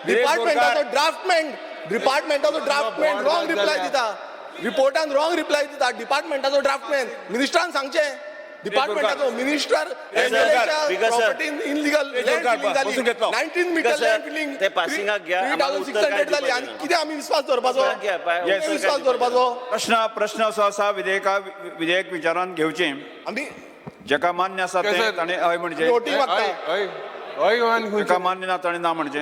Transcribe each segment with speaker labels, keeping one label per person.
Speaker 1: डिपार्टमेंटाचो ड्राफ्टमॅन wrong reply दिता, रिपोर्टान wrong reply दिता. डिपार्टमेंटाचो draftsman मिनिस्टरान सांगचें. डिपार्टमेंटाचो minister illegal 19 metre land filling
Speaker 2: ते पासिंगाक घ्या,
Speaker 1: 3600 जाली आनी कितें आमी विश्वास दवरपाचो? विश्वास दवरपाचो
Speaker 3: प्रश्न असो आसा विधेयक विचारान घेवचें
Speaker 1: आमी
Speaker 3: जेका मान्य आसा ते ताणें हय म्हणजे,
Speaker 1: वोटींग मागता.
Speaker 3: जेका मान्य ना ताणें ना म्हणजे.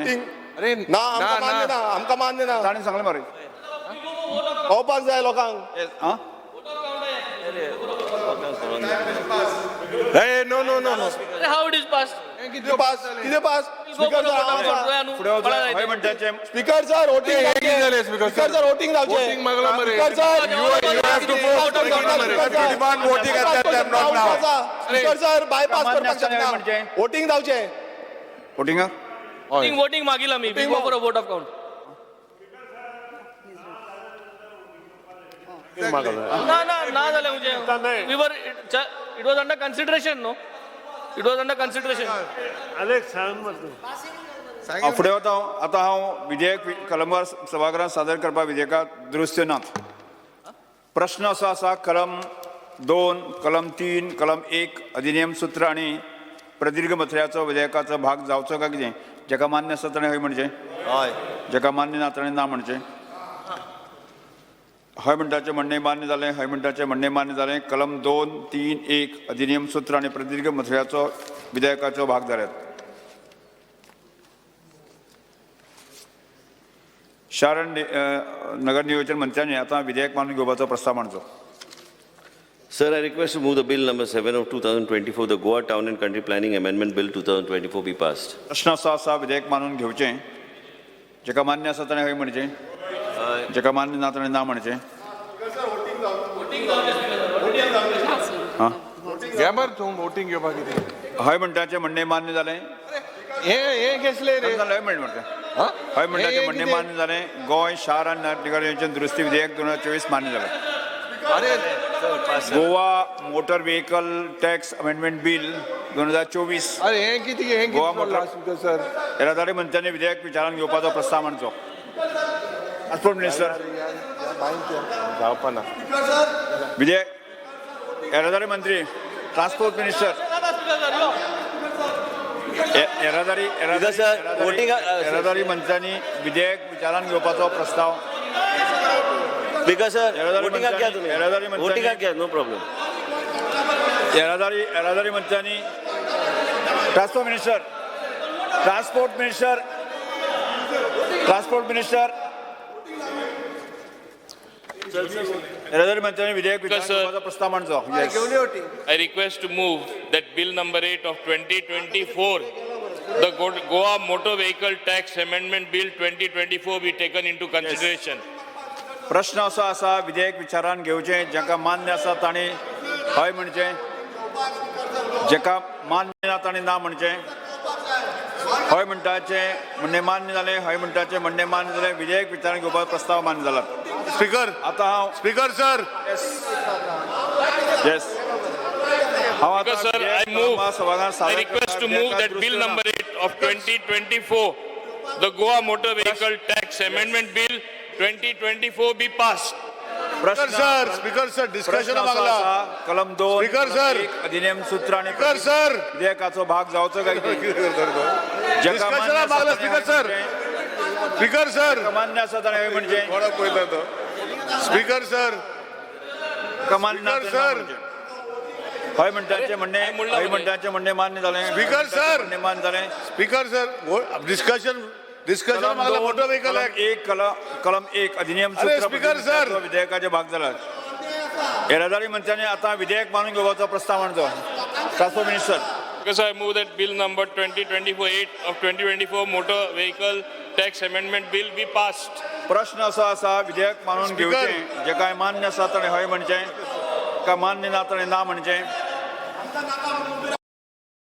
Speaker 1: ना आमकां मान्य ना, आमकां मान्य ना.
Speaker 3: ताणें सांगलें मरे
Speaker 1: कळपाक जाय लोकांक.
Speaker 4: No.
Speaker 5: How it is passed?
Speaker 1: कितें पास? स्पीकर सर
Speaker 3: हय म्हणटाचे
Speaker 1: speaker sir voting speaker sir voting जावचें.
Speaker 4: Voting मागला मरे.
Speaker 1: Speaker sir speaker sir bypass करपाक शकना. वोटिंग जावचें.
Speaker 3: वोटिंगाक
Speaker 5: Voting मागील आमी before for a vote of count. ना जालें म्हणजे we were it was under consideration, no? It was under consideration.
Speaker 3: फुडें वता आतां हांव विधेयक कलमार सभागृहांत सादर करपा विधेयकात दुरुस्त्यो नात. प्रश्न असो आसा कलम 2, कलम 3, कलम 1 अधिनियम सूत्र आनी प्रदीर्घ मथळ्याचो विधेयकाचो भाग जावचो काय कितें? जेका मान्य आसा ताणें हय म्हणचें, जेका मान्य ना ताणें ना म्हणचें. हय म्हणटाचें म्हणणें मान्य जालें, हय म्हणटाचें म्हणणें मान्य जालें. कलम 2, 3, 1 अधिनियम सूत्र आनी प्रदीर्घ मथळ्याचो विधेयकाचो भाग जाल्यात. शार आनी नगर नियोजन मंत्र्यांनी आतां विधेयक मानून घेवपाचो प्रस्ताव मांडचो.
Speaker 2: Sir, I request to move the bill number 7 of 2024, the Goa Town and Country Planning Amendment Bill 2024 be passed.
Speaker 3: प्रश्न असो आसा विधेयक मानून घेवचें. जेका मान्य आसा ताणें हय म्हणचें, जेका मान्य ना ताणें ना म्हणचें.
Speaker 4: घ्या मरे तूं वोटिंग घेवपाक कितें.
Speaker 3: हय म्हणटाचें म्हणणें मान्य जालें.
Speaker 4: हे घेतले रे.
Speaker 3: हय म्हणटा हय म्हणटाचें म्हणणें मान्य जालें. गोंय शार आनी नगर नियोजन दुरुस्ती विधेयक 2024 मान्य जालें. Goa motor vehicle tax amendment bill 2024.
Speaker 4: हे कितें
Speaker 3: गोवा मोटर
Speaker 4: सर.
Speaker 3: येरादारी मंत्र्यांनी विधेयक विचारान घेवपाचो प्रस्ताव मांडचो. ट्रान्सपोर्ट मिनिस्टर
Speaker 4: जावपा ना.
Speaker 3: विधेयक येरादारी मंत्री ट्रान्सपोर्ट मिनिस्टर येरादारी मंत्र्यांनी विधेयक विचारान घेवपाचो प्रस्ताव.
Speaker 2: Because sir, voting घ्या तुम्ही. Voting घ्या, no problem.
Speaker 3: येरादारी मंत्र्यांनी ट्रान्सपोर्ट मिनिस्टर येरादारी मंत्र्यांनी विधेयक विचारान घेवपाचो प्रस्ताव मांडचो.
Speaker 6: I request to move that bill number 8 of 2024, the Goa Motor Vehicle Tax Amendment Bill 2024 be taken into consideration.
Speaker 3: प्रश्न असो आसा विधेयक विचारान घेवचें. जेका मान्य आसा ताणें हय म्हणचें, जेका मान्य ना ताणें ना म्हणचें. हय म्हणटाचें म्हणणें मान्य जालें, हय म्हणटाचें म्हणणें मान्य जालें. विधेयक विचारान घेवपाचो प्रस्ताव मान्य जाला.
Speaker 4: स्पीकर
Speaker 3: आतां हांव
Speaker 4: स्पीकर सर.
Speaker 3: येस हांव आतां
Speaker 6: Because sir, I request to move that bill number 8 of 2024, the Goa Motor Vehicle Tax Amendment Bill 2024 be passed.
Speaker 4: Speaker sir discussion मागला.
Speaker 3: कलम 2
Speaker 4: स्पीकर सर
Speaker 3: अधिनियम सूत्र आणि
Speaker 4: स्पीकर सर
Speaker 3: विधेयकाचो भाग जावचो काय
Speaker 4: डिस्कशन मागला. स्पीकर सर
Speaker 3: मान्य आसा ताणें हय म्हणचें.
Speaker 4: स्पीकर सर
Speaker 3: मान्य ना ताणें ना म्हणचें. हय म्हणटाचें म्हणणें हय म्हणटाचें म्हणणें मान्य जालें.
Speaker 4: स्पीकर सर
Speaker 3: म्हणणें मान्य जालें.
Speaker 4: स्पीकर सर डिस्कशन मागला. मोटर व्हेकल
Speaker 3: कलम 1 अधिनियम
Speaker 4: स्पीकर सर
Speaker 3: विधेयकाचे भाग जाला. येरादारी मंत्र्यांनी आता विधेयक मानून घेवपाचो प्रस्ताव मांडचो. Transport minister.
Speaker 6: Because I move that bill number 2024-8 of 2024 Motor Vehicle Tax Amendment Bill be passed.
Speaker 3: प्रश्न असो आसा विधेयक मानून घेवचें. जे काय मान्य आसा ताणें हय म्हणचें, काय मान्य ना ताणें ना म्हणचें.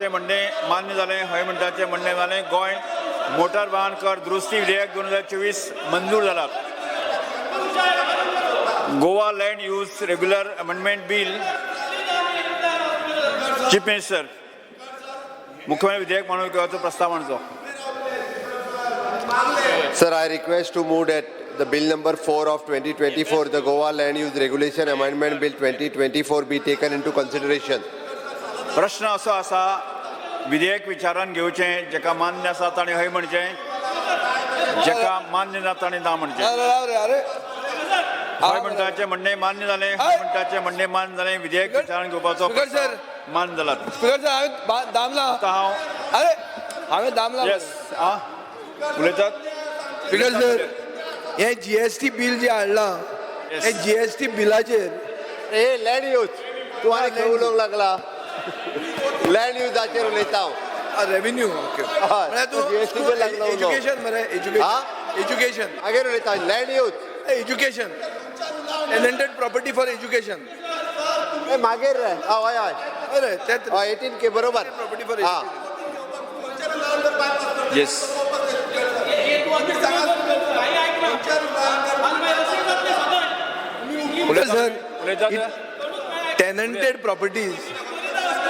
Speaker 3: ते म्हणणें मान्य जालें, हय म्हणटाचें म्हणणें जालें. गोंय मोटार वाहन कर दुरुस्ती विधेयक 2024 मंजूर जाला. Goa land use regular amendment bill. Chief minister मुख्यमंत्री विधेयक मानून घेवपाचो प्रस्ताव मांडचो.
Speaker 7: Sir, I request to move that the bill number 4 of 2024, the Goa Land Use Regulation Amendment Bill 2024 be taken into consideration.
Speaker 3: प्रश्न असो आसा विधेयक विचारान घेवचें जेका मान्य आसा ताणें हय म्हणचें जेका मान्य ना ताणें ना म्हणचें हय म्हणटाचें म्हणणें मान्य जालें हय म्हणटाचें म्हणणें मान्य जालें विधेयक विचारान घेवपाचो मान्य जाला
Speaker 1: स्पीकर सर हांवें दामला
Speaker 3: आतां हांव
Speaker 1: अरे हांवें दामला
Speaker 3: येस आं उलयतात
Speaker 1: स्पीकर सर हे GST बिल जे हाडलां हे GST बिलाचेर
Speaker 7: ए लँड यूज तू आनी खंय उलोवंक लागला लँड युजाचेर उलयता हांव
Speaker 1: रेव्हेन्यू ओके
Speaker 7: हय, तू GST बिल लागला उलोवंक.
Speaker 1: एज्युकेशन मरे एज्युकेशन
Speaker 7: मागीर उलयता land use
Speaker 1: education tenanted property for education
Speaker 7: मागीर रे हय हय
Speaker 1: अरे तेच
Speaker 7: 18K बरोबर
Speaker 1: प्रॉपर्टी फॉर
Speaker 7: हां
Speaker 3: येस
Speaker 1: सर
Speaker 3: उलयतात
Speaker 1: टेनंटेड प्रॉपर्टीज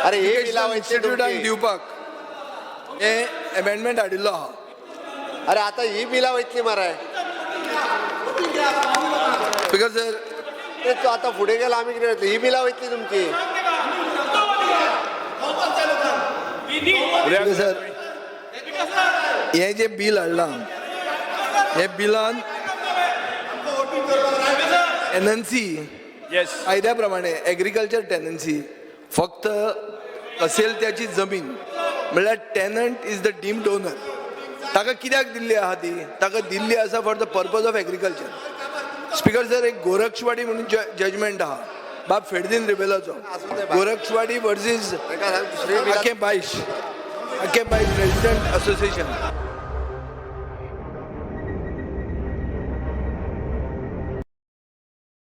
Speaker 7: अरे हे बिलां वयतली
Speaker 1: इन्स्टिट्यूटाक
Speaker 7: तुमची.
Speaker 1: दिवपाक हे अमेंडमेंट हाडिल्लो आहा
Speaker 7: अरे आतां ही बिलां वयतली मरे
Speaker 1: स्पीकर सर
Speaker 7: ते तूं आतां फुडें गेला आमी कितें करतली ही बिलां वयतली तुमची
Speaker 1: स्पीकर सर हे जे बिल हाडलां हे बिलान टेनन्सी
Speaker 3: येस
Speaker 1: कायद्या प्रमाणे एग्रीकल्चर टेनन्सी फक्त असेल त्याची जमीन म्हणल्यार tenant is the deemed owner ताका कित्याक दिल्ली आहा ती ताका दिल्ली आसा for the purpose of agriculture speaker sir एक गोरक्षवाडी म्हणून जजमेंट आहा बाब फेडदीन रिबेलाचो गोरक्षवाडी वर्सीस आखे बाईश रेजिडेंट असोसिएशन